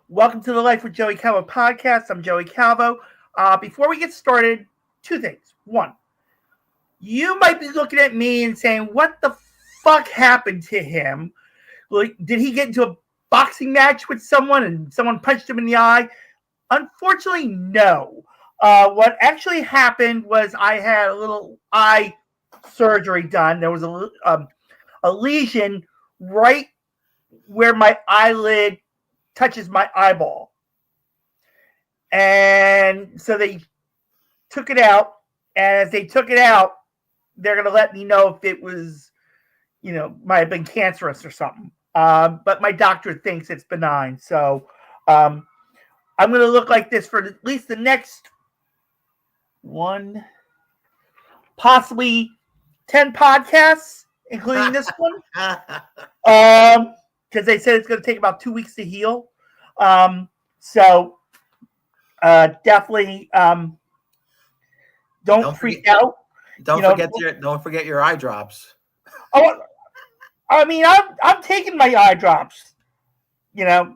Welcome to the Life with Joey Calvo podcast. I'm Joey Calvo. Before we get started, two things. One, you might be looking at me and saying, what the fuck happened to him? Like, did he get into a boxing match with someone and someone punched him in the eye? Unfortunately, no. What actually happened was I had a little eye surgery done. There was a lesion right where my eyelid touches my eyeball. And so they took it out. And as they took it out, they're going to let me know if it was, might have been cancerous or something. But my doctor thinks it's benign. So I'm going to look like this for at least the next one, possibly 10 podcasts, including this one. Because they said it's going to take about 2 weeks to heal. So definitely don't freak out. Don't forget your eye drops. Oh, I mean, I'm taking my eye drops. I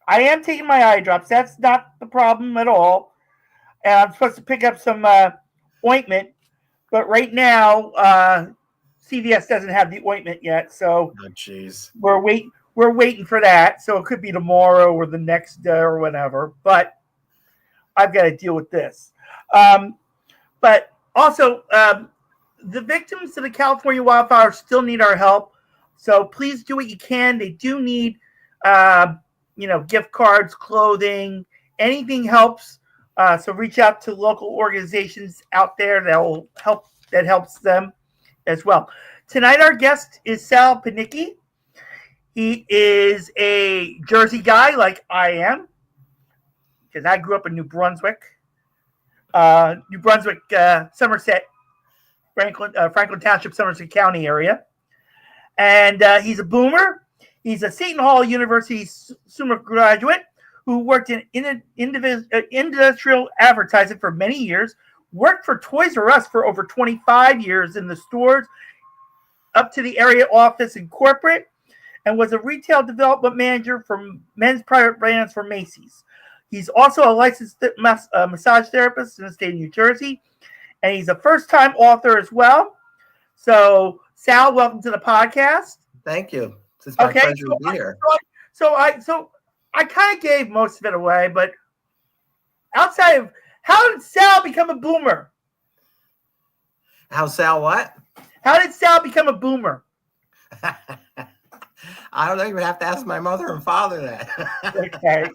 am taking my eye drops. That's not the problem at all. And I'm supposed to pick up some ointment, but right now CVS doesn't have the ointment yet, so we're waiting for that. So it could be tomorrow or the next day or whatever. But I've got to deal with this. But also, the victims of the California wildfires still need our help. So please do what you can. They do need, gift cards, clothing, anything helps. So reach out to local organizations out there that will help. That helps them as well. Tonight, our guest is Sal Panicci. He is a Jersey guy like I am, because I grew up in New Brunswick, Somerset, Franklin Township, Somerset County area. And he's a boomer. He's a Seton Hall University SUMA graduate who worked in industrial advertising for many years, worked for Toys R Us for over 25 years in the stores, up to the area office and corporate, and was a retail development manager for men's private brands for Macy's. He's also a licensed massage therapist in the state of New Jersey, and he's a first-time author as well. So, Sal, welcome to the podcast. Thank you. It's my pleasure to be here. So I kind of gave most of it away, but outside of, how did Sal become a boomer? How Sal what? How did Sal become a boomer? I don't even have to ask my mother and father that. Okay.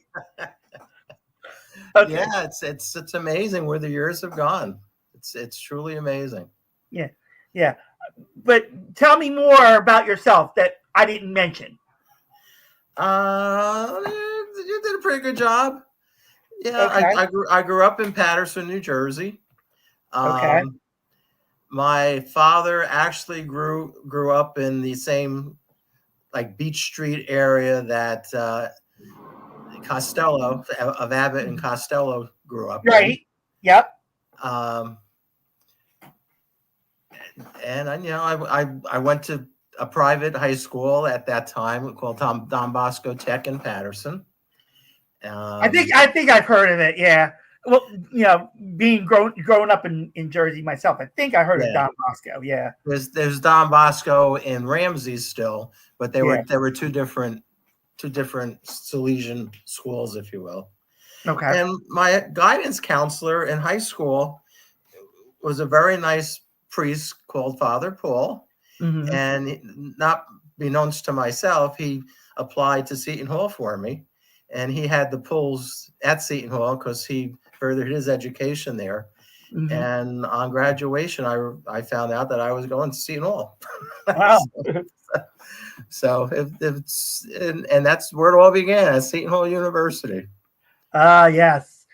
Yeah, it's amazing where the years have gone. It's truly amazing. Yeah. But tell me more about yourself that I didn't mention. You did a pretty good job. Yeah, okay. I grew up in Paterson, New Jersey. Okay. My father actually grew up in the same Beach Street area that Costello of Abbott and Costello grew up in. Right. Yep. And I went to a private high school at that time called Don Bosco Tech in Paterson. I think I've heard of it. Yeah. Well, being growing up in Jersey myself, I think I heard of Don Bosco. Yeah. There's Don Bosco in Ramsey still, but there were two different Salesian schools, if you will. Okay. And my guidance counselor in high school was a very nice priest called Father Paul. Mm-hmm. And not beknownst to myself, he applied to Seton Hall for me. And he had the pulls at Seton Hall because he furthered his education there. Mm-hmm. And on graduation, I found out that I was going to Seton Hall. Wow. So and that's where it all began, at Seton Hall University. Yes.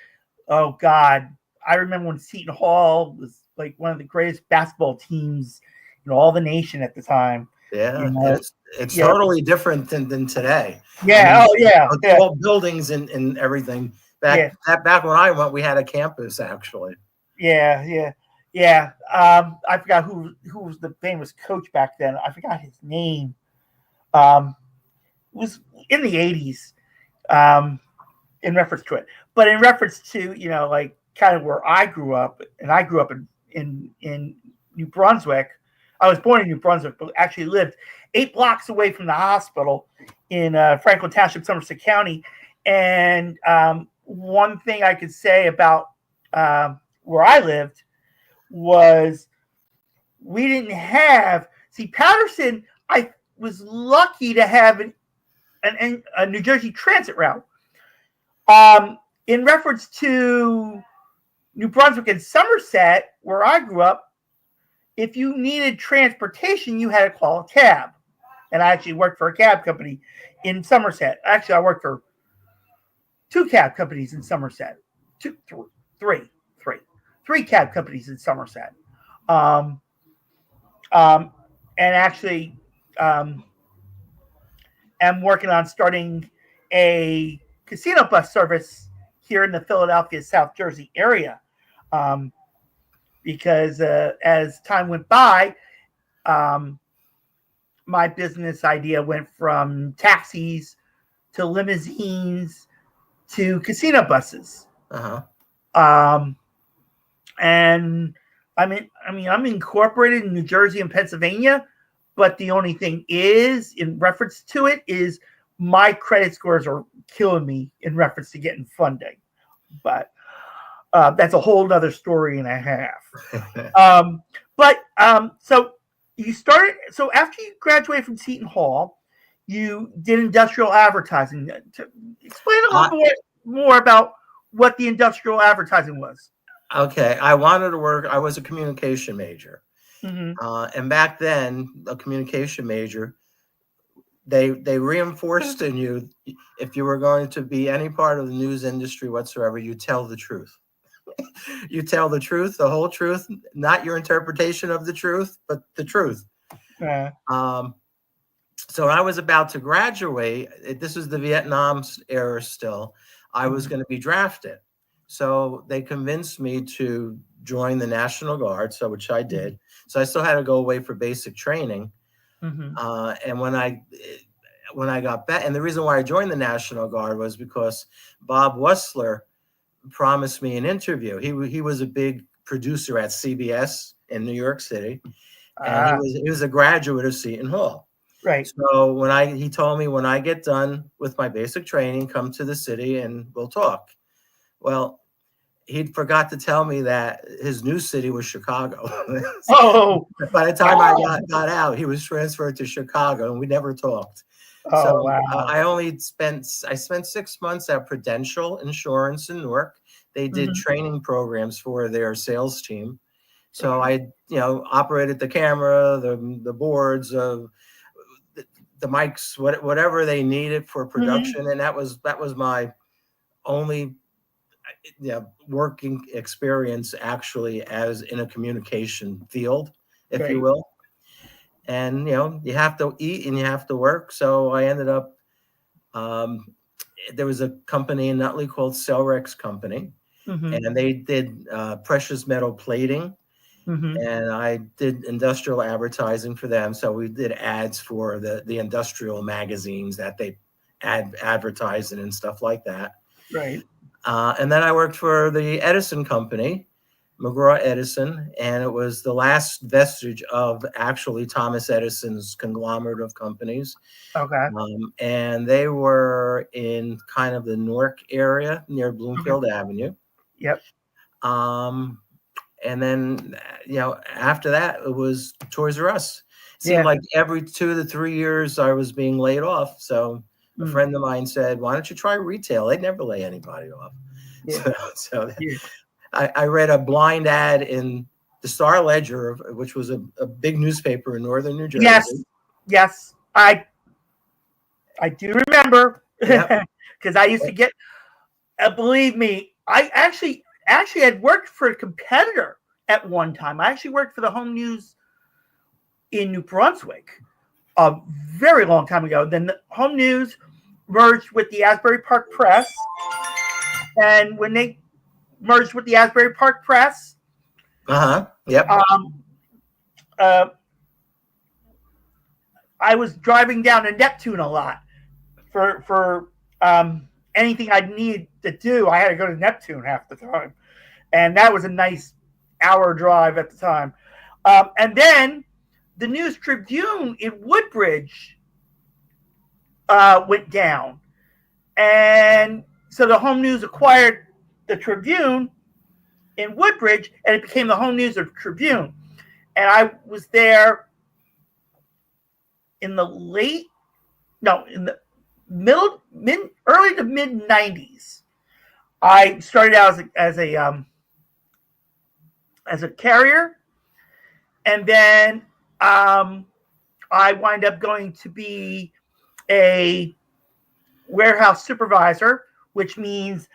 Oh God, I remember when Seton Hall was like one of the greatest basketball teams in all the nation at the time. Yeah, it's totally different than today. Yeah. All buildings and everything. Back when I went, we had a campus actually. Yeah. I forgot who was the famous coach back then. I forgot his name. was in the 80s, in reference to it. But in reference to, like kind of where I grew up, and I grew up in New Brunswick. I was born in New Brunswick, but actually lived 8 blocks away from the hospital in Franklin Township, Somerset County. And one thing I could say about where I lived was we didn't have, Patterson, I was lucky to have a New Jersey transit route. In reference to New Brunswick and Somerset, where I grew up, if you needed transportation, you had to call a cab. And I actually worked for a cab company in Somerset. Actually, I worked for 2 cab companies in Somerset. Three cab companies in Somerset. And actually, I'm working on starting a casino bus service here in the Philadelphia, South Jersey area. Because as time went by, my business idea went from taxis to limousines to casino buses. And I'm incorporated in New Jersey and Pennsylvania, but the only thing is, in reference to it, is my credit scores are killing me in reference to getting funding. But that's a whole other story and a half. So you started. So after you graduated from Seton Hall, you did industrial advertising. Explain a little bit more about what the industrial advertising was. Okay, I wanted to work. I was a communication major, Mm-hmm. And back then, a communication major, they reinforced in you, if you were going to be any part of the news industry whatsoever, you tell the truth. You tell the truth, the whole truth, not your interpretation of the truth, but the truth. So when I was about to graduate, this was the Vietnam era still, I was going to be drafted. So they convinced me to join the National Guard, which I did. So I still had to go away for basic training. And when I got back, and the reason why I joined the National Guard was because Bob Wessler promised me an interview. He was a big producer at CBS in New York City, and he was a graduate of Seton Hall. Right. So he told me, when I get done with my basic training, come to the city and we'll talk. Well, he forgot to tell me that his new city was Chicago. Oh. By the time I got out, he was transferred to Chicago, and we never talked. Oh, wow. I spent 6 months at Prudential Insurance in Newark. They did training programs for their sales team. So I, operated the camera, the boards, the mics, whatever they needed for production. And that was my only working experience, actually, as in a communication field, if you will. And, you have to eat and you have to work. So I ended up, there was a company in Nutley called Celrex Company, and they did precious metal plating. And I did industrial advertising for them. So we did ads for the industrial magazines that they advertised in and stuff like that. Right. And then I worked for the Edison Company, McGraw Edison, and it was the last vestige of actually Thomas Edison's conglomerate of companies. Okay. And they were in kind of the Newark area near Bloomfield Avenue. Yep. And then, after that, it was Toys R Us. It seemed like every 2 to 3 years I was being laid off. So a friend of mine said, "Why don't you try retail? They never lay anybody off." Yeah. So I read a blind ad in the Star Ledger, which was a big newspaper in northern New Jersey. Yes, I do remember, because I used to get. Believe me, I actually had worked for a competitor at one time. I actually worked for the Home News in New Brunswick a very long time ago. Then the Home News merged with the Asbury Park Press, and when they merged with the Asbury Park Press, I was driving down to Neptune a lot, for anything I need to do. I had to go to Neptune half the time, and that was a nice hour drive at the time. And then the News Tribune in Woodbridge went down, and so the Home News acquired the Tribune in Woodbridge, and it became the Home News of Tribune. And I was there in the early to mid 90s. I started out as a carrier, and then I wind up going to be a warehouse supervisor, which means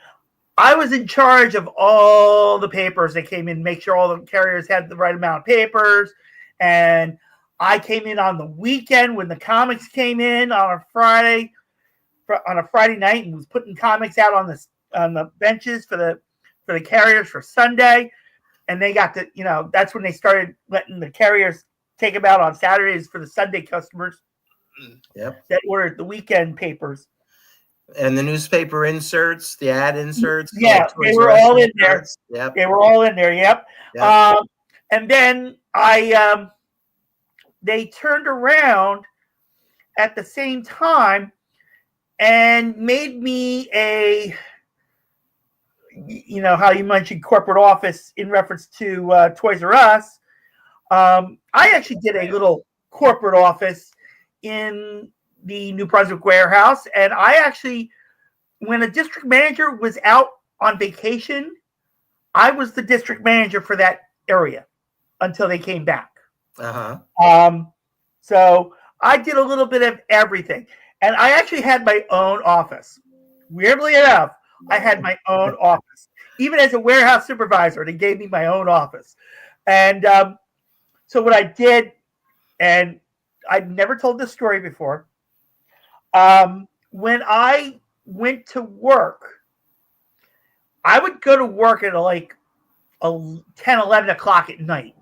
I was in charge of all the papers that came in, make sure all the carriers had the right amount of papers. And I came in on the weekend when the comics came in on a Friday night, and was putting comics out on the benches for the carriers for Sunday. And they got to, that's when they started letting the carriers take them out on Saturdays for the Sunday customers. Yep. That ordered the weekend papers. And the newspaper inserts, the ad inserts. Yeah, they were all in there. Yep. They were all in there. Yep. And then they turned around at the same time and made me how you mentioned corporate office in reference to Toys R Us. I actually did a little corporate office in the New Brunswick warehouse. And I actually, when a district manager was out on vacation, I was the district manager for that area until they came back. So I did a little bit of everything. And I actually had my own office. Weirdly enough, I had my own office. Even as a warehouse supervisor, they gave me my own office. And so what I did, and I'd never told this story before, when I went to work, I would go to work at like 10, 11 o'clock at night.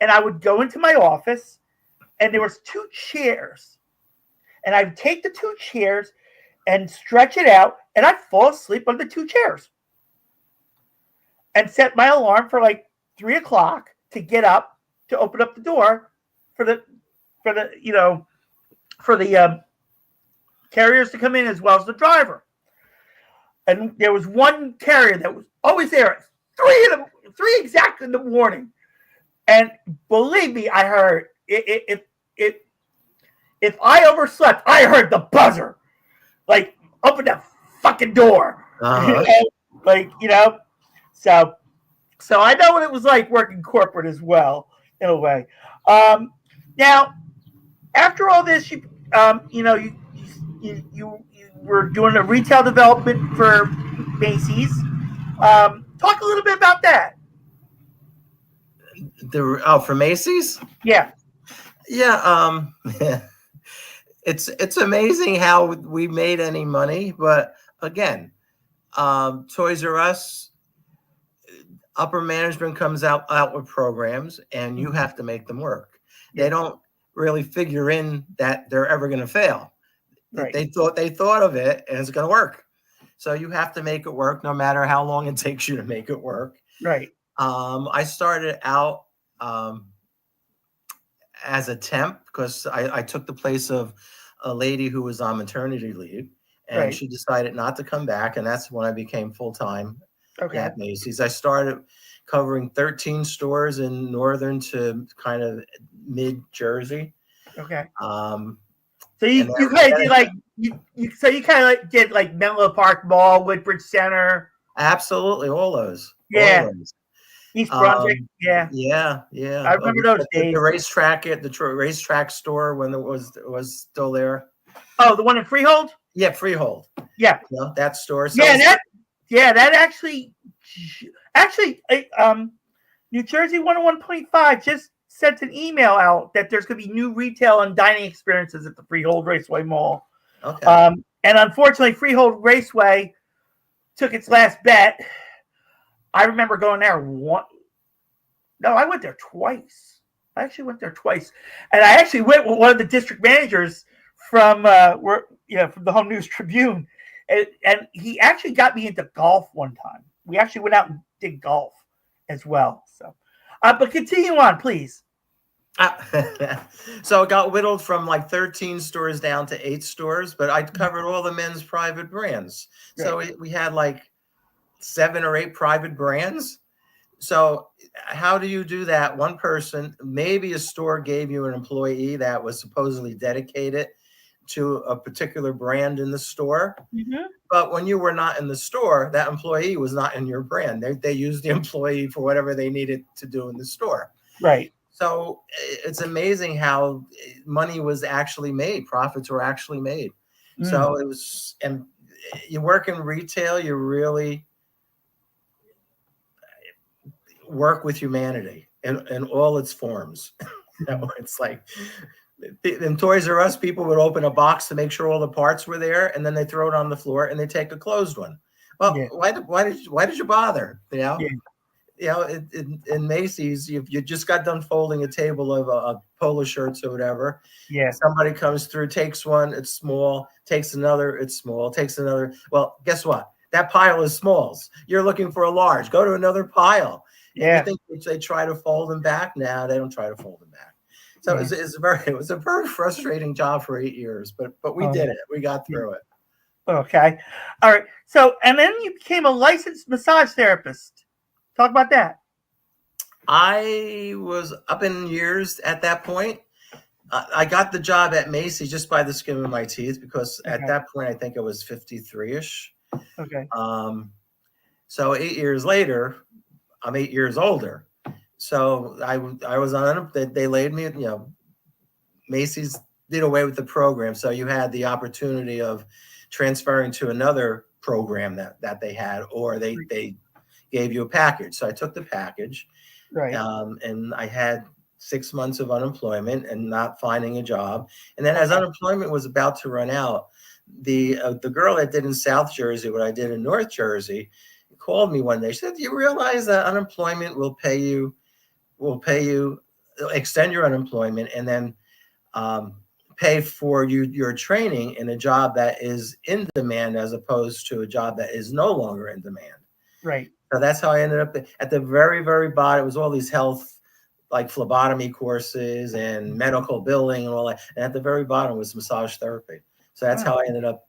And I would go into my office, and there was 2 chairs. And I'd take the 2 chairs and stretch it out, and I'd fall asleep on the 2 chairs. And set my alarm for like 3 o'clock to get up to open up the door for the carriers to come in, as well as the driver. And there was one carrier that was always there at 3 exactly in the morning. And believe me, I heard if I overslept, I heard the buzzer, like open that fucking door. So I know what it was like working corporate as well, in a way. Now, after all this, you were doing a retail development for Macy's. Talk a little bit about that. For Macy's? Yeah. Yeah. It's amazing how we made any money, but again, Toys R Us, upper management comes out with programs, and you have to make them work. They don't really figure in that they're ever going to fail. Right. They thought of it, and it's going to work. So you have to make it work, no matter how long it takes you to make it work. Right. I started out as a temp because I took the place of a lady who was on maternity leave, and she decided not to come back, and that's when I became full-time at Macy's. I started covering 13 stores in northern to kind of mid-Jersey. Okay. So you kind of did like you kind of did like Menlo Park Mall, Woodbridge Center. Absolutely, all those. Yeah. All those. East Brunswick. Yeah. I remember those days. The racetrack at the racetrack store when it was still there. Oh, the one in Freehold? Yeah, Freehold. Yeah. That store. So that actually, New Jersey 101.5 just sent an email out that there's going to be new retail and dining experiences at the Freehold Raceway Mall. Okay. And unfortunately, Freehold Raceway took its last bet. I remember going there I went there twice. I actually went there twice. And I actually went with one of the district managers from from the Home News Tribune, and he actually got me into golf one time. We actually went out and did golf as well. So, but continue on, please. So it got whittled from like 13 stores down to 8 stores, but I covered all the men's private brands. So we had like 7 or 8 private brands. So how do you do that? One person, maybe a store gave you an employee that was supposedly dedicated to a particular brand in the store. Mm-hmm. But when you were not in the store, that employee was not in your brand. They used the employee for whatever they needed to do in the store. Right. So it's amazing how money was actually made. Profits were actually made. Mm. So it was, and you work in retail, you really work with humanity in all its forms. It's like in Toys R Us, people would open a box to make sure all the parts were there, and then they throw it on the floor and they take a closed one. Well, why did you bother? In Macy's, you just got done folding a table of polo shirts or whatever. Yeah. Somebody comes through, takes one, it's small, takes another, it's small, takes another. Well, guess what? That pile is smalls. You're looking for a large. Go to another pile. Yeah. You think they try to fold them back? Now they don't try to fold them back. So it was a very frustrating job for 8 years, but we did it. We got through it. Okay. All right. So, and then you became a licensed massage therapist. Talk about that. I was up in years at that point. I got the job at Macy's just by the skin of my teeth because at that point, I think I was 53-ish. Okay. So 8 years later, I'm 8 years older. So I was on, they laid me, Macy's did away with the program. So you had the opportunity of transferring to another program that they had, or they gave you a package. So I took the package, right? And I had 6 months of unemployment and not finding a job. And then as unemployment was about to run out, the girl that did in South Jersey what I did in North Jersey called me one day. She said, "Do you realize that unemployment will pay you, extend your unemployment, and then pay for your training in a job that is in demand as opposed to a job that is no longer in demand?" Right. So that's how I ended up at the very, very bottom. It was all these health, like phlebotomy courses and medical billing and all that. And at the very bottom was massage therapy. So that's how I ended up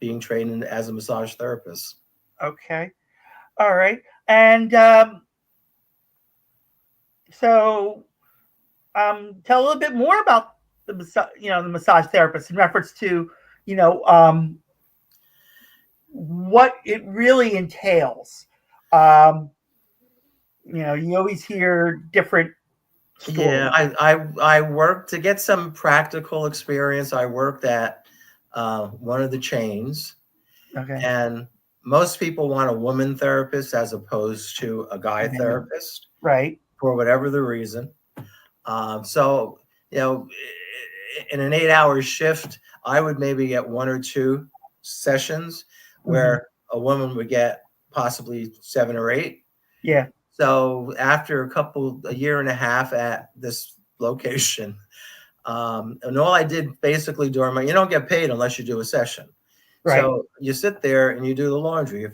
being trained as a massage therapist. Okay. All right. And so tell a little bit more about the massage therapist in reference to, what it really entails. You always hear different stories. Yeah, I worked to get some practical experience. I worked at one of the chains. Okay. And most people want a woman therapist as opposed to a guy therapist. Right. For whatever the reason. So, in an 8-hour shift, I would maybe get 1 or 2 sessions where a woman would get possibly 7 or 8. Yeah. So after a year and a half at this location, and all I did basically during you don't get paid unless you do a session. Right. So you sit there and you do the laundry, you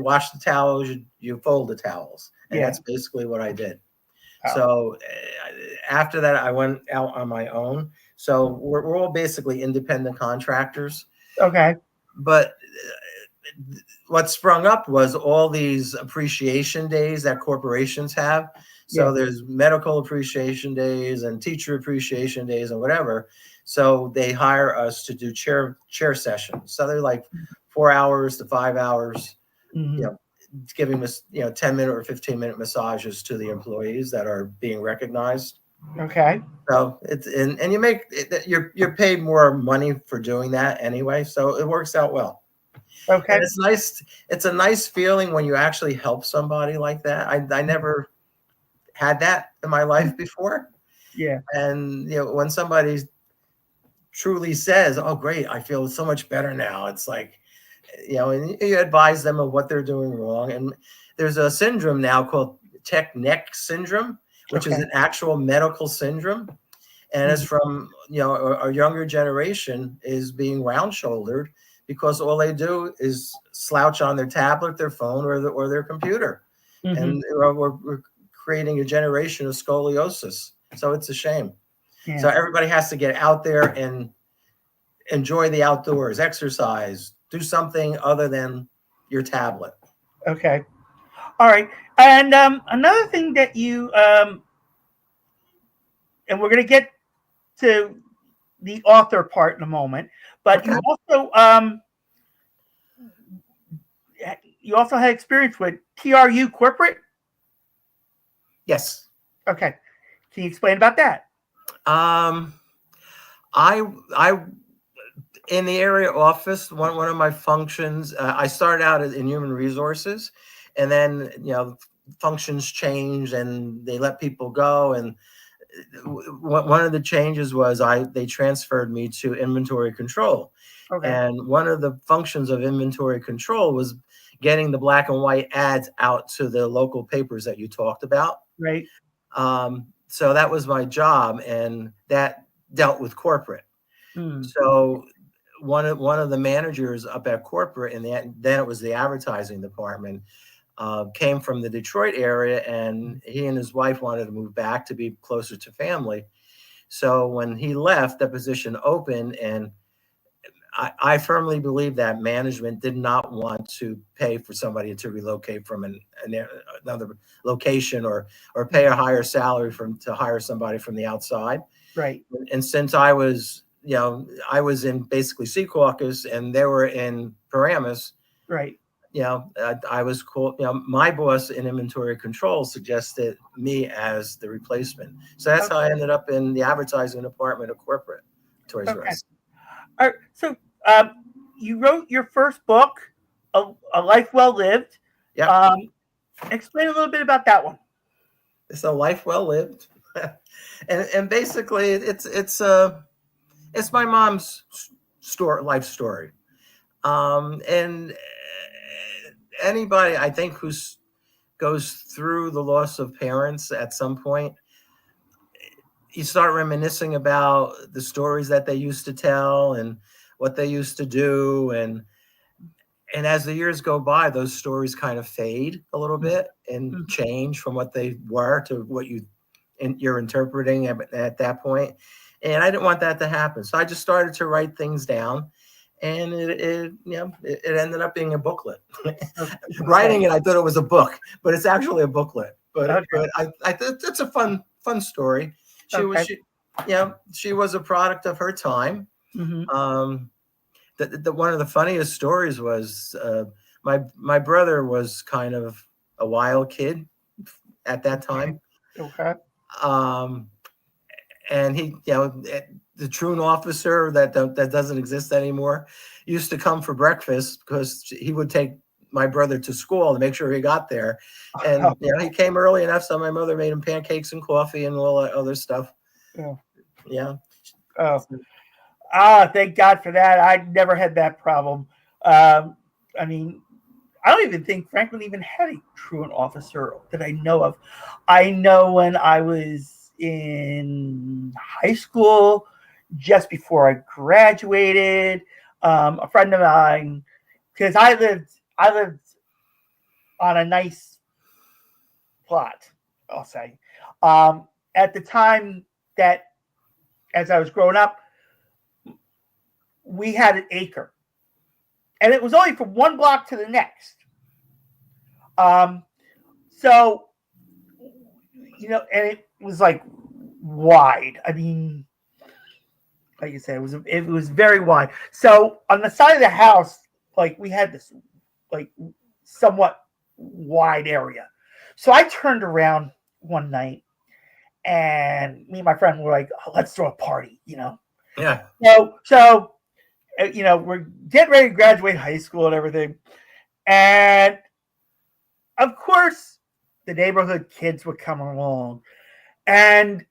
wash the towels, you fold the towels. And that's basically what I did. Oh. So after that, I went out on my own. So we're all basically independent contractors. Okay. But what sprung up was all these appreciation days that corporations have. So there's medical appreciation days and teacher appreciation days and whatever. So they hire us to do chair sessions. So they're like 4 hours to 5 hours, giving us 10-minute or 15-minute massages to the employees that are being recognized. Okay. So it's and you make you're paid more money for doing that anyway. So it works out well. Okay. And it's nice. It's a nice feeling when you actually help somebody like that. I never had that in my life before. Yeah. And when somebody truly says, "Oh, great, I feel so much better now," it's like, and you advise them of what they're doing wrong. And there's a syndrome now called tech neck syndrome, which is an actual medical syndrome. And it's from, a younger generation is being round shouldered because all they do is slouch on their tablet, their phone, or their computer. And we're creating a generation of scoliosis. So it's a shame. Yeah. So everybody has to get out there and enjoy the outdoors, exercise, do something other than your tablet. Okay. All right. And another thing that you, and we're going to get to the author part in a moment, but okay. You also had experience with TRU corporate? Yes. Okay. Can you explain about that? I in the area office, one of my functions, I started out in human resources, and then functions change and they let people go. And one of the changes was they transferred me to inventory control. Okay. And one of the functions of inventory control was getting the black and white ads out to the local papers that you talked about. Right. So that was my job, and that dealt with corporate. So one of the managers up at corporate, and then it was the advertising department, came from the Detroit area, and he and his wife wanted to move back to be closer to family. So when he left, the position opened, and I firmly believe that management did not want to pay for somebody to relocate from another location or pay a higher salary to hire somebody from the outside. Right. And since I was in basically Secaucus and they were in Paramus. Right. I was cool. My boss in inventory control suggested me as the replacement. So that's how I ended up in the advertising department of corporate Toys R Us. All right. So you wrote your first book, A Life Well Lived. Yeah. Explain a little bit about that one. It's A Life Well Lived. and basically it's my mom's life story. And anybody, I think, who goes through the loss of parents at some point, you start reminiscing about the stories that they used to tell and what they used to do. And as the years go by, those stories kind of fade a little bit and change from what they were to what you're interpreting at that point. And I didn't want that to happen. So I just started to write things down, and it ended up being a booklet. Writing it, I thought it was a book, but it's actually a booklet. But I thought it's a fun story. She was a product of her time. One of the funniest stories was my brother was kind of a wild kid at that time. Okay. And he, the truant officer that doesn't exist anymore, used to come for breakfast because he would take my brother to school to make sure he got there. And he came early enough, so my mother made him pancakes and coffee and all that other stuff. Yeah. Thank God for that. I never had that problem. I mean, I don't even think Franklin even had a truant officer that I know of. I know when I was in high school, just before I graduated, a friend of mine, because I lived on a nice plot, I'll say. At the time that, as I was growing up, we had an acre, and it was only from one block to the next. So, and it was like wide. I mean, like you said, it was very wide. So on the side of the house, like we had this like somewhat wide area. So I turned around one night, and me and my friend were like, let's throw a party, Yeah. So we're getting ready to graduate high school and everything. And of course, the neighborhood kids would come along, and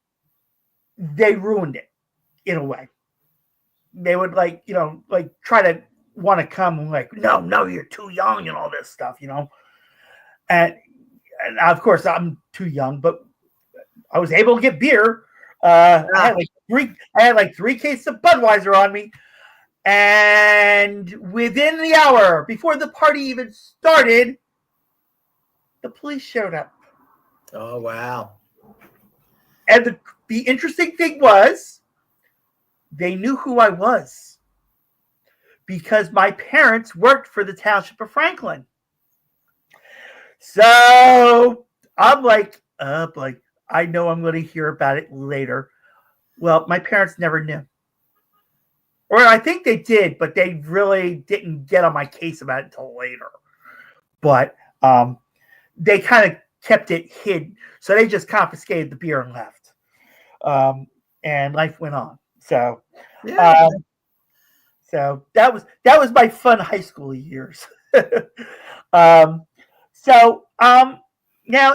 they ruined it in a way. They would try to want to come and like, no, you're too young and all this stuff, And of course, I'm too young, but I was able to get beer. I had like 3 cases of Budweiser on me. And within the hour, before the party even started, the police showed up. Oh, wow. And the interesting thing was, they knew who I was because my parents worked for the Township of Franklin. So I'm like, I know I'm going to hear about it later. Well, my parents never knew. Or I think they did, but they really didn't get on my case about it until later. But they kind of kept it hidden. So they just confiscated the beer and left. And life went on. So, Yeah. so that was my fun high school years. Now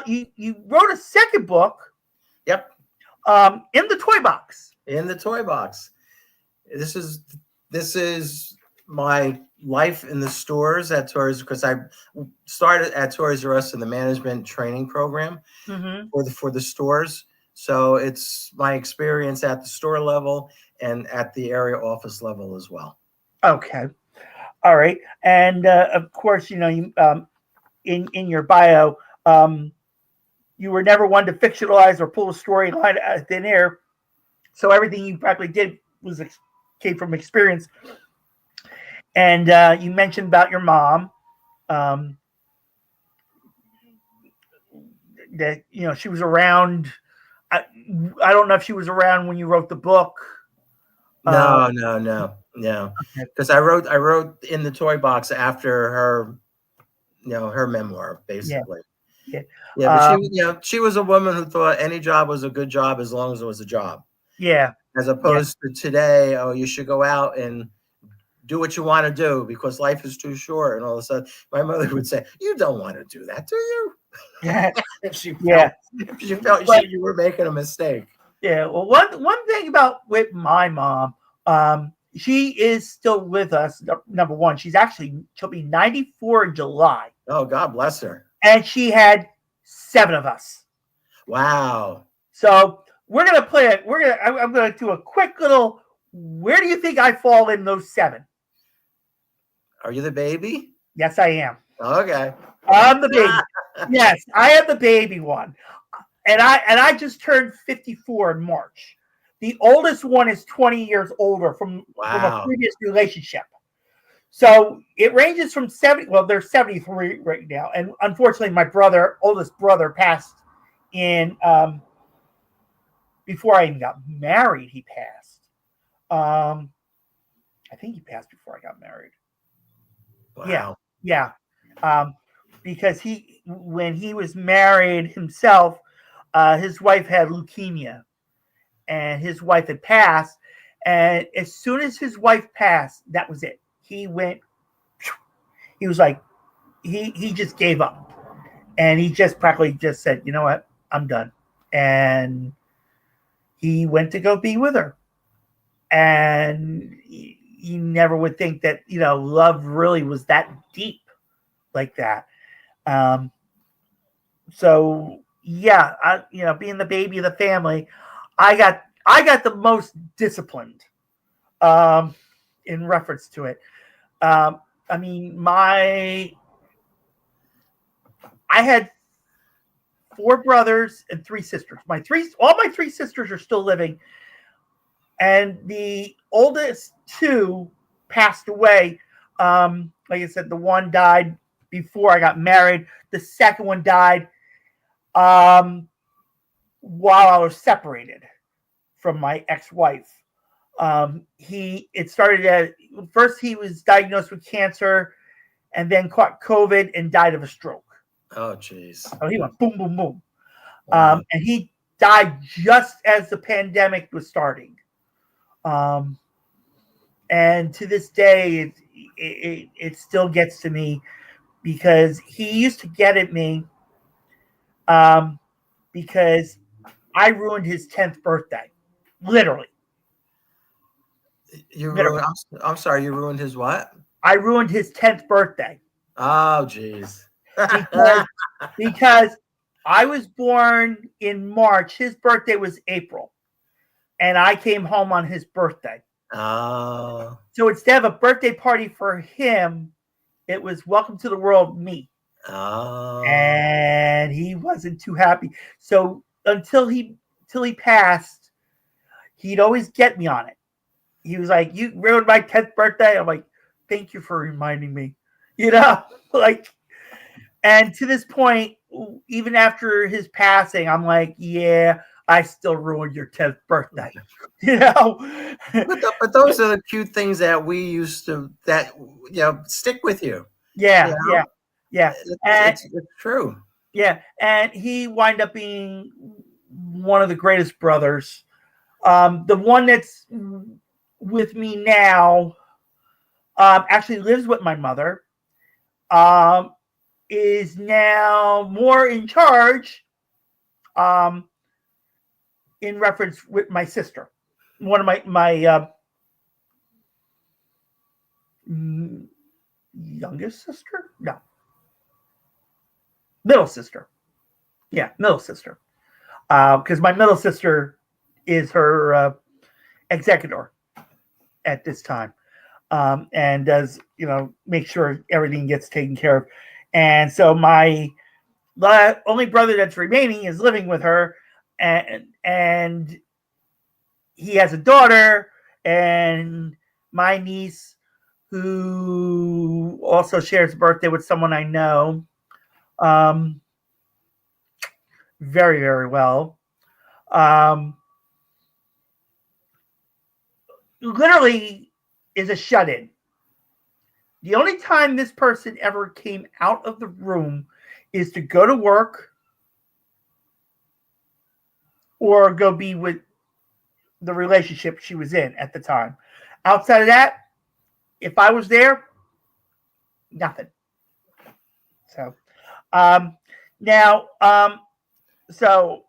you wrote a second book. Yep. In the toy box. In the toy box. This is my life in the stores at Toys, because I started at Toys R Us in the management training program for the stores. So it's my experience at the store level and at the area office level as well. Okay. All right. And of course, you in your bio, you were never one to fictionalize or pull a storyline out of thin air. So everything you practically did came from experience. And you mentioned about your mom, that she was around. I don't know if she was around when you wrote the book. No. Because I wrote in the toy box after her, her memoir, basically. Yeah. But she was a woman who thought any job was a good job as long as it was a job. Yeah. As opposed to today, you should go out and do what you want to do because life is too short. And all of a sudden, my mother would say, "You don't want to do that, do you?" if she felt you were making a mistake. Yeah. Well, one thing with my mom, she is still with us. Number one, she'll be 94 in July. Oh, God bless her. And she had 7 of us. Wow. So we're gonna play it. I'm gonna do a quick little. Where do you think I fall in those 7? Are you the baby? Yes, I am. Okay. I'm the baby. Yes, I am the baby one. And I just turned 54 in March. The oldest one is 20 years older from a previous relationship. So it ranges from 70. Well, they're 73 right now. And unfortunately, my oldest brother, passed in before I even got married. He passed. I think he passed before I got married. Wow. Yeah. Because when he was married himself, his wife had leukemia, and his wife had passed. And as soon as his wife passed, that was it. He went. He was like, he just gave up, and he just practically just said, "You know what? I'm done." And he went to go be with her, and you never would think that love really was that deep like that. So yeah, being the baby of the family, I got the most disciplined in reference to it. I mean, I had 4 brothers and 3 sisters. All my 3 sisters are still living, and the oldest 2 passed away. Like I said, the one died before I got married. The second one died while I was separated from my ex-wife. It started first he was diagnosed with cancer, and then caught COVID and died of a stroke. Oh, jeez. So he went boom, boom, boom. Wow. And he died just as the pandemic was starting. And to this day, it still gets to me because he used to get at me because I ruined his 10th birthday, literally. I'm sorry, you ruined his what? I ruined his 10th birthday. Oh, jeez. because I was born in March. His birthday was April. and I came home on his birthday. Oh. So instead of a birthday party for him, it was welcome to the world, me. Oh. And he wasn't too happy. So until he passed, he'd always get me on it. He was like, "You ruined my 10th birthday." I'm like, "Thank you for reminding me." Like, and to this point, even after his passing, I'm like, "Yeah, I still ruined your 10th birthday." But those are the cute things that we used to, that, stick with you. Yeah, You know? yeah. It's true. Yeah, and he wound up being one of the greatest brothers. The one that's with me now actually lives with my mother. Is now more in charge. In reference with my sister, one of my youngest sister, no, middle sister. Yeah, middle sister. Because my middle sister is her executor at this time, and does make sure everything gets taken care of. And so the only brother that's remaining is living with her, and he has a daughter, and my niece, who also shares a birthday with someone I know very, very well. Literally is a shut-in. The only time this person ever came out of the room is to go to work or go be with the relationship she was in at the time. Outside of that, if I was there, nothing. So, now, so,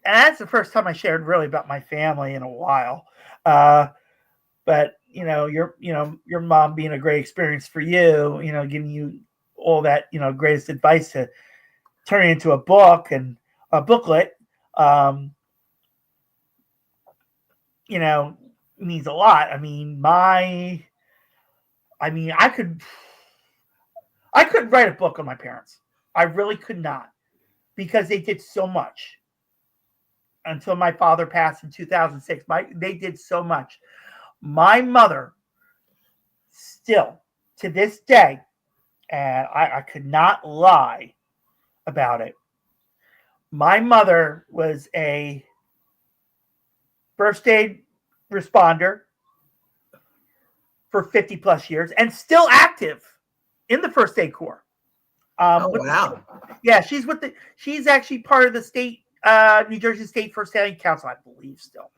and that's the first time I shared really about my family in a while. But your mom being a great experience for you, giving you all that, greatest advice to turn it into a book and a booklet, means a lot. I mean, I could write a book on my parents. I really could not, because they did so much until my father passed in 2006. They did so much. My mother, still to this day, and I could not lie about it. My mother was a first aid responder for 50 plus years and still active in the first aid corps. Oh, wow. Yeah, she's actually part of the state, New Jersey State First Aid Council, I believe, still.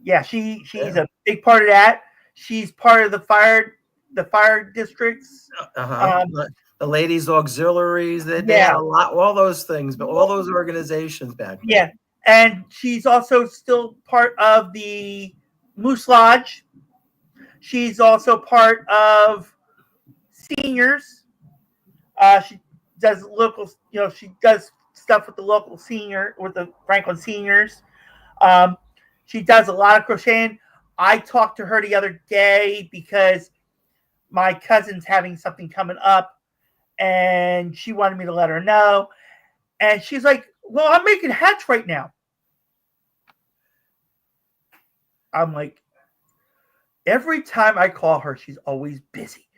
Yeah, she's a big part of that. She's part of the fire districts. The ladies' auxiliaries, they had a lot, all those things, but all those organizations back then. Yeah, and she's also still part of the Moose Lodge. She's also part of seniors. She does local, she does stuff with the local with the Franklin seniors. She does a lot of crocheting. I talked to her the other day because my cousin's having something coming up, and she wanted me to let her know. And she's like, "Well, I'm making hats right now." I'm like, every time I call her, she's always busy.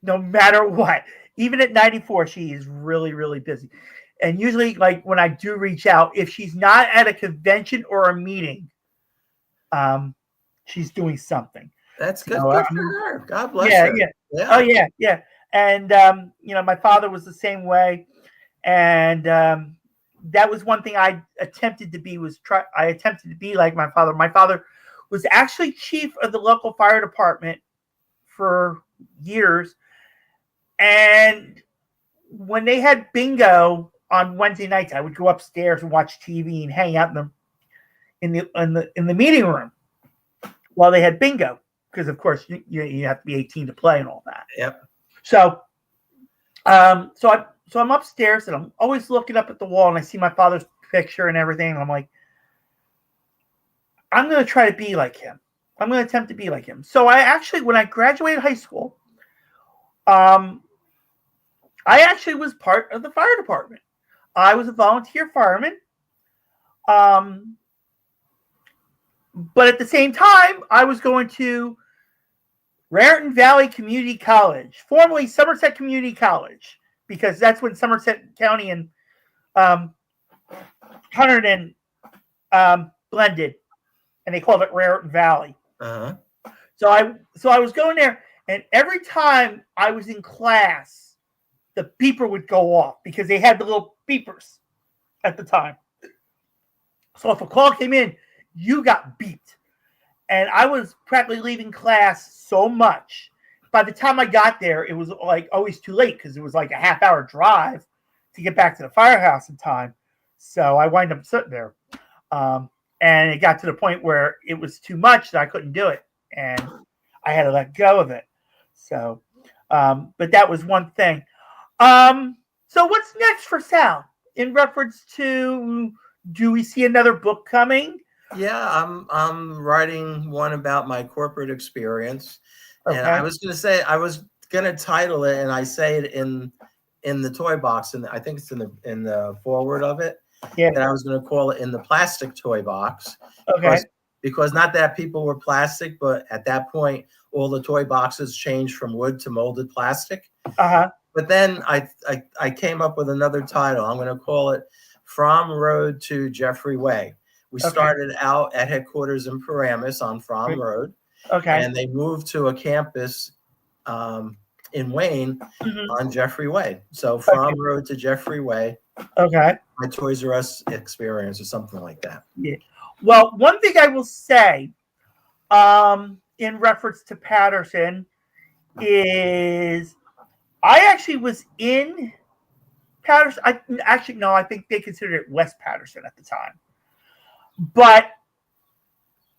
No matter what. Even at 94, she is really, really busy. And usually, like, when I do reach out, if she's not at a convention or a meeting, she's doing something. That's good, good for her. God bless her. Yeah. Oh, yeah. And, my father was the same way. And that was one thing I attempted to be, I attempted to be like my father. My father was actually chief of the local fire department for years. And when they had bingo on Wednesday nights, I would go upstairs and watch TV and hang out in the meeting room while they had bingo, because of course you have to be 18 to play and all that. Yep. So so I'm upstairs and I'm always looking up at the wall and I see my father's picture and everything. And I'm like, I'm going to try to be like him. I'm going to attempt to be like him. So I actually, when I graduated high school, I actually was part of the fire department. I was a volunteer fireman. But at the same time, I was going to Raritan Valley Community College, formerly Somerset Community College, because that's when Somerset County and Hunterdon blended, and they called it Raritan Valley. Uh-huh. So I was going there, and every time I was in class, the beeper would go off because they had the little beepers at the time. So if a call came in, you got beeped. And I was practically leaving class so much. By the time I got there, it was like always too late because it was like a half-hour drive to get back to the firehouse in time. So I wind up sitting there. And it got to the point where it was too much that I couldn't do it. And I had to let go of it. So, but that was one thing. So what's next for Sal in reference to, do we see another book coming? Yeah, I'm writing one about my corporate experience. Okay. And I was going to say, I was going to title it, and I say it in the toy box, and I think it's in the forward of it. Yeah. And I was going to call it In the Plastic Toy Box. Okay. Because not that people were plastic, but at that point, all the toy boxes changed from wood to molded plastic. Uh-huh. But then I came up with another title. I'm going to call it From Road to Jeffrey Way. We started out at headquarters in Paramus on From Road. Okay. And they moved to a campus in Wayne on Jeffrey Way. So From Road to Jeffrey Way. Okay. My Toys R Us experience or something like that. Yeah. Well, one thing I will say in reference to Patterson is I actually was in Patterson. I think they considered it West Patterson at the time. But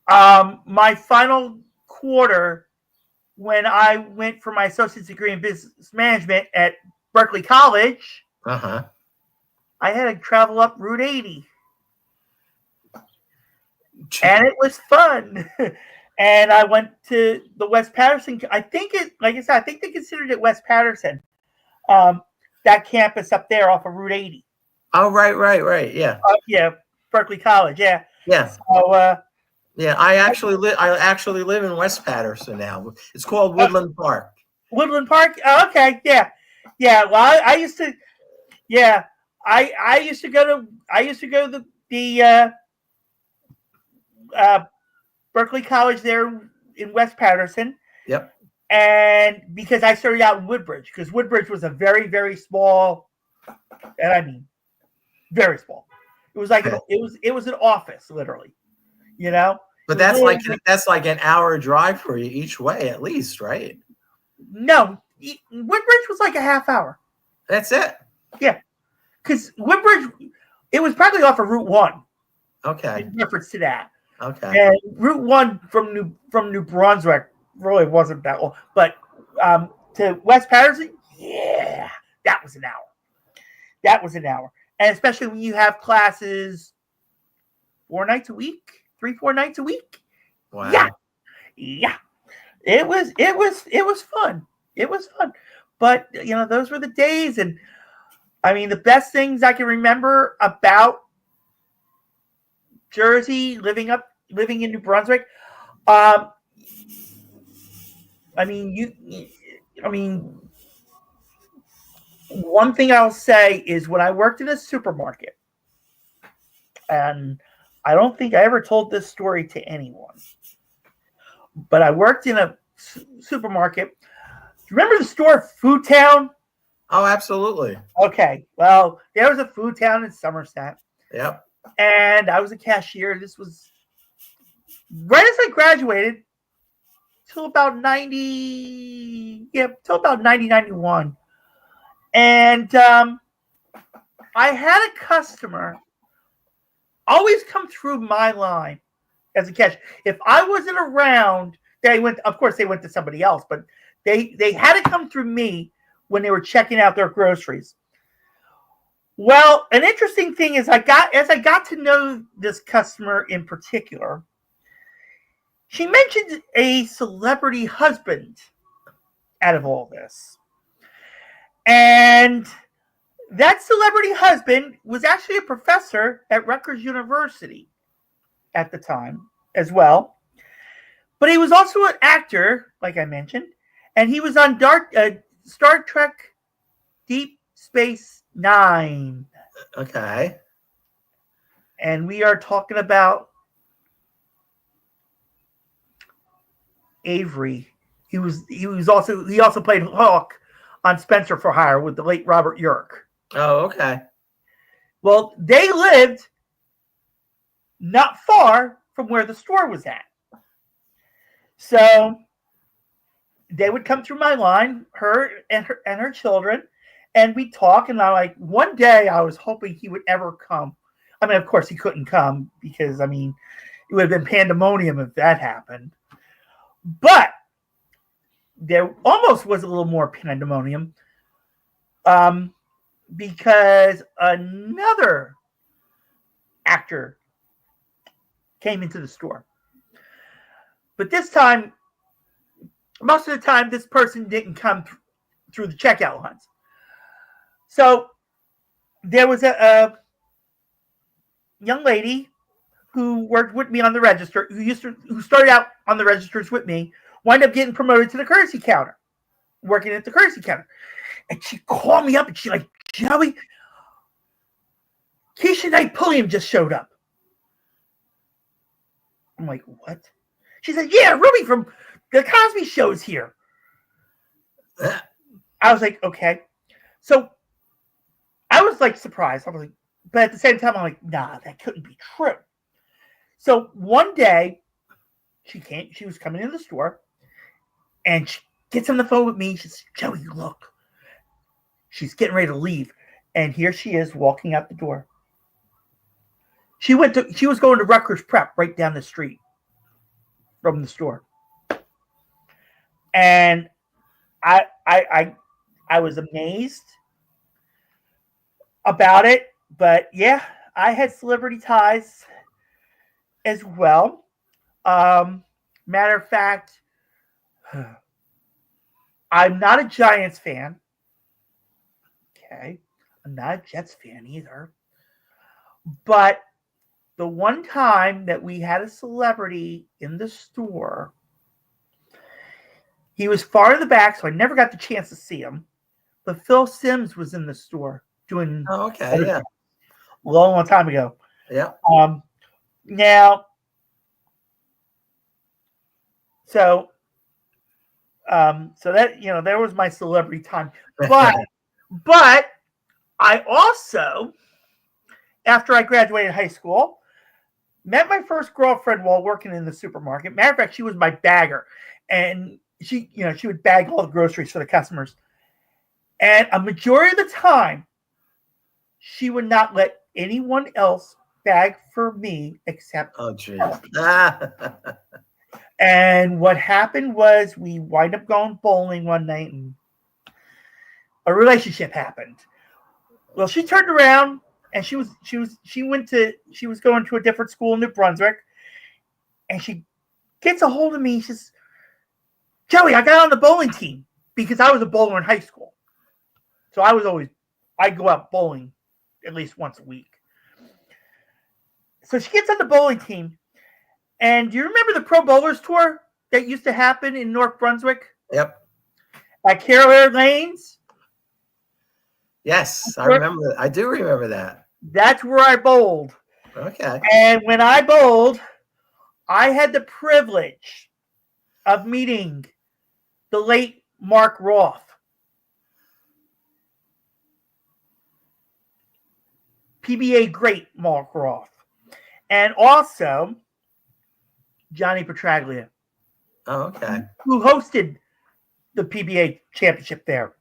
my final quarter, when I went for my associate's degree in business management at Berkeley College, Uh-huh. I had to travel up Route 80. And it was fun. And I went to the West Patterson. I think they considered it West Patterson. That campus up there off of Route 80. Oh, right. Yeah. Yeah, Berkeley College. Yeah. Yeah. So, yeah, I actually live in West Patterson now. It's called Woodland Park. Woodland Park. Oh, okay. Yeah. Well, I used to. Yeah, I used to go to the Berkeley College there in West Patterson. Yep. And because I started out in Woodbridge, because Woodbridge was a very, very small, and I mean, very small. It was like it was an office, literally. You know. But that's like an hour drive for you each way, at least, right? No, Woodbridge was like a half hour. That's it. Yeah, because Woodbridge, it was probably off of Route 1. Okay. In reference to that. Okay. And Route 1 from New Brunswick really wasn't that long, but to West Patterson, yeah, that was an hour. And especially when you have classes 4 nights a week, 3-4 nights a week. Wow. Yeah. It was fun. It was fun. But those were the days, and I mean the best things I can remember about Jersey, living in New Brunswick. One thing I'll say is when I worked in a supermarket, and I don't think I ever told this story to anyone, but I worked in a supermarket. Remember the store Food Town? Oh, absolutely. Okay. Well, there was a Food Town in Somerset. Yep. And I was a cashier. This was right as I graduated, till about 91. And I had a customer always come through my line as a cashier. If I wasn't around, they went to somebody else, but they had to come through me when they were checking out their groceries. Well, an interesting thing is as I got to know this customer in particular, she mentioned a celebrity husband out of all this. And that celebrity husband was actually a professor at Rutgers University at the time as well. But he was also an actor, like I mentioned, and he was on Star Trek Deep Space Nine. Okay. And we are talking about Avery. He also played Hawk on Spencer for Hire with the late Robert York. Oh, okay. Well, they lived not far from where the store was at. So they would come through my line, her and her children, and we'd talk. And one day I was hoping he would ever come. I mean, of course he couldn't come because, it would have been pandemonium if that happened. But there almost was a little more pandemonium because another actor came into the store. But this time, most of the time, this person didn't come through the checkout lines. So there was a young lady who worked with me on the register, who started out on the registers with me, wound up getting promoted to the courtesy counter, working at the courtesy counter. And she called me up and she's like, Joey, Keisha Knight Pulliam just showed up. I'm like, what? She said, yeah, Ruby from the Cosby Show is here. I was like, okay. So I was like surprised. I was like, but at the same time, I'm like, nah, that couldn't be true. So one day she was coming into the store and she gets on the phone with me. She says, Joey, look. She's getting ready to leave. And here she is walking out the door. She was going to Rutgers Prep right down the street from the store. And I was amazed about it. But yeah, I had celebrity ties as well. Matter of fact, I'm not a Giants fan. Okay. I'm not a Jets fan either. But the one time that we had a celebrity in the store, he was far in the back, so I never got the chance to see him. But Phil Simms was in the store doing yeah. A long time ago. Yeah. Now, so that, there was my celebrity time. But I also, after I graduated high school, met my first girlfriend while working in the supermarket. Matter of fact, she was my bagger, and she would bag all the groceries for the customers. And a majority of the time, she would not let anyone else bag for me except jeez. And what happened was we wind up going bowling one night and a relationship happened. Well, she turned around and she was going to a different school in New Brunswick, and she gets a hold of me. She says, Joey, I got on the bowling team because I was a bowler in high school. So I'd go out bowling at least once a week. So she gets on the bowling team. And do you remember the Pro Bowlers Tour that used to happen in North Brunswick? Yep. At Carrier Lanes? Yes, I remember. I do remember that. That's where I bowled. Okay. And when I bowled, I had the privilege of meeting the late Mark Roth. PBA great Mark Roth. And also Johnny Petraglia. Oh, okay. Who hosted the PBA championship there.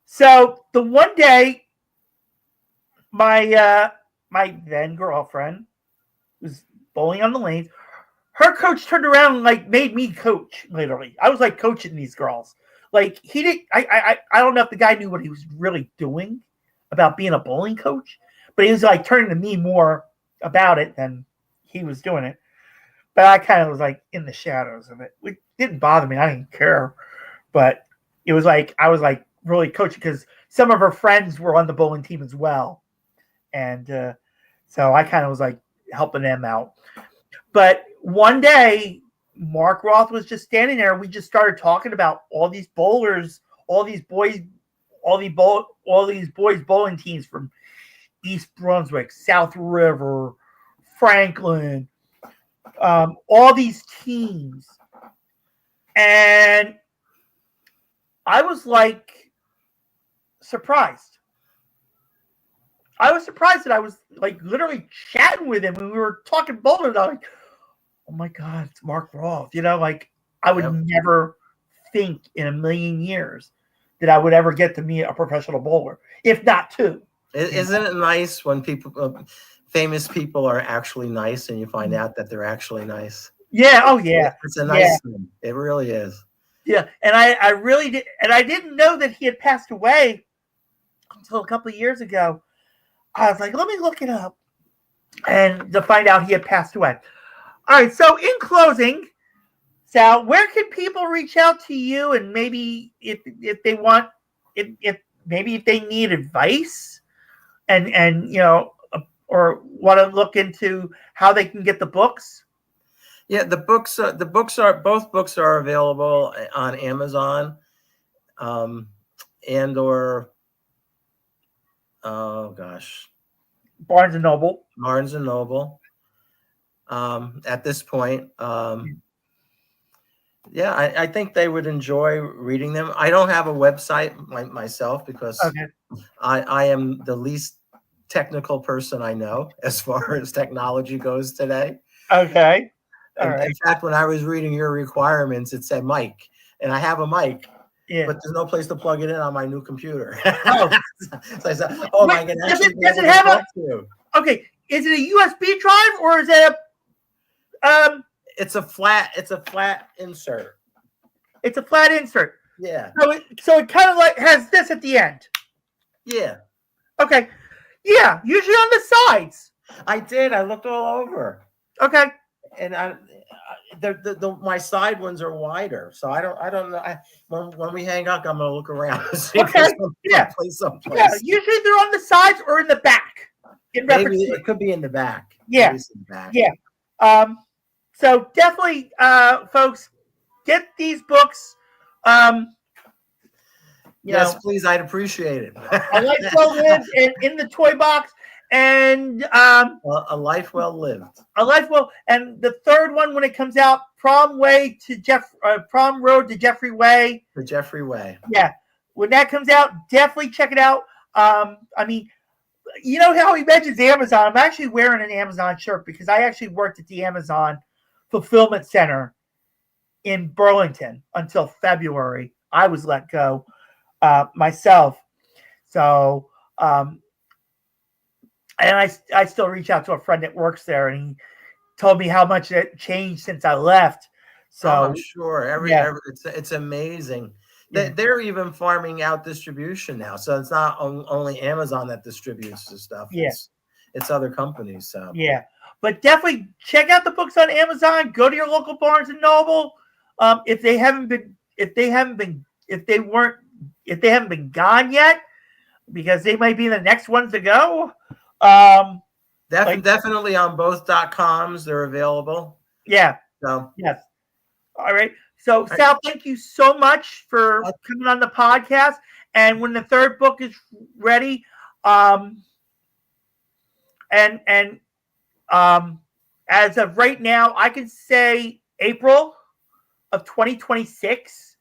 So the one day, my then girlfriend was bowling on the lanes. Her coach turned around and made me coach. Literally, I was coaching these girls. He didn't. I don't know if the guy knew what he was really doing. about being a bowling coach, but he was like turning to me more about it than he was doing it. But I kind of was like in the shadows of it. It didn't bother me. I didn't care. But it was like I was like really coaching because some of her friends were on the bowling team as well. And so I kind of was like helping them out. But one day, Mark Roth was just standing there. We just started talking about all these bowlers, all these boys, all these boys bowling teams from East Brunswick, South River, Franklin, all these teams. And I was like surprised. I was surprised that I was like literally chatting with him when we were talking bowling. I was like, oh my God, it's Mark Roth. Like I would never think in a million years that I would ever get to meet a professional bowler, if not two. Isn't it nice when people, famous people are actually nice and you find out that they're actually nice? Yeah. Oh yeah. It's a nice thing. It really is. Yeah. And I really did. And I didn't know that he had passed away until a couple of years ago. I was like, let me look it up. And to find out he had passed away. All right. So in closing, Sal, where can people reach out to you and maybe if they want, if maybe if they need advice and or want to look into how they can get the books? Yeah, both books are available on Amazon, and or oh gosh, Barnes and Noble. Barnes and Noble. At this point, yeah, I think they would enjoy reading them. I don't have a website myself because I am the least technical person I know as far as technology goes today. Okay. In fact, when I was reading your requirements, it said mic, and I have a mic, but there's no place to plug it in on my new computer. So I said, "Oh my God, does it have okay? Is it a USB drive or is it a It's a flat insert. It's a flat insert. Yeah. So it kind of like has this at the end. Yeah. Okay. Yeah. Usually on the sides. I did. I looked all over. Okay. And my side ones are wider, so I don't know. When we hang up, I'm gonna look around and see if there's someplace. Yeah. Usually they're on the sides or in the back. Maybe it could be in the back. Yeah. Yeah. So definitely, folks, get these books. Yes, please. I'd appreciate it. A Life Well Lived in the toy box, and A Life Well Lived. A Life Well, and the third one when it comes out, Prom Road to Jeffrey Way. The Jeffrey Way. Yeah, when that comes out, definitely check it out. I mean, you know how he mentions Amazon. I'm actually wearing an Amazon shirt because I actually worked at the Amazon fulfillment center in Burlington until February. I was let go myself. So, and I still reach out to a friend that works there, and he told me how much it changed since I left. So I'm sure it's amazing. They're even farming out distribution now, so it's not only Amazon that distributes the stuff. Yeah, it's other companies. So yeah, but definitely check out the books on Amazon. Go to your local Barnes and Noble. If they haven't been gone yet, because they might be the next ones to go. Definitely on both .coms, they're available. Yeah. So yes. All right. So Sal, thank you so much for coming on the podcast. And when the third book is ready, as of right now, I can say April of 2026.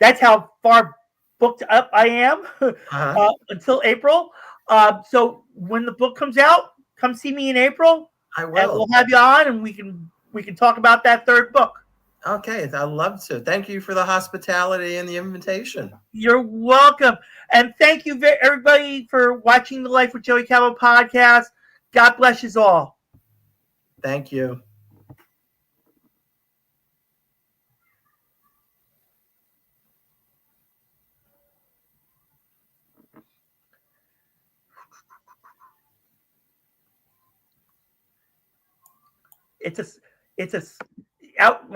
That's how far booked up I am until April. So when the book comes out, come see me in April. I will. And we'll have you on, and we can talk about that third book. Okay, I'd love to. Thank you for the hospitality and the invitation. You're welcome. And thank you, everybody, for watching the Life with Joey Calvo podcast. God bless you all. Thank you. it's a out. My